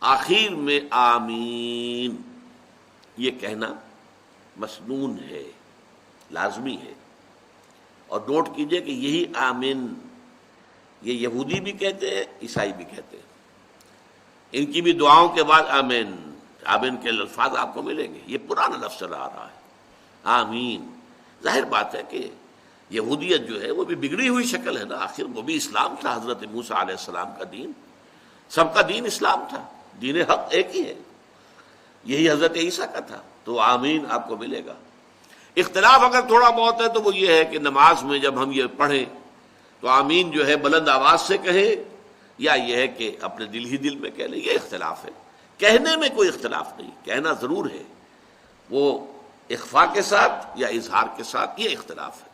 آخر میں آمین یہ کہنا مسنون ہے، لازمی ہے. اور نوٹ کیجئے کہ یہی آمین یہ یہودی بھی کہتے ہیں، عیسائی بھی کہتے ہیں. ان کی بھی دعاؤں کے بعد آمین آمین کے الفاظ آپ کو ملیں گے. یہ پرانا لفظ چلا آ رہا ہے آمین. ظاہر بات ہے کہ یہودیت جو ہے وہ بھی بگڑی ہوئی شکل ہے نا، آخر وہ بھی اسلام تھا. حضرت موسیٰ علیہ السلام کا دین، سب کا دین اسلام تھا، دین حق ایک ہی ہے، یہی حضرت عیسیٰ کا تھا. تو آمین آپ کو ملے گا. اختلاف اگر تھوڑا بہت ہے تو وہ یہ ہے کہ نماز میں جب ہم یہ پڑھیں تو آمین جو ہے بلند آواز سے کہیں یا یہ ہے کہ اپنے دل ہی دل میں کہہ لیں. یہ اختلاف ہے. کہنے میں کوئی اختلاف نہیں، کہنا ضرور ہے، وہ اخفاء کے ساتھ یا اظہار کے ساتھ، یہ اختلاف ہے.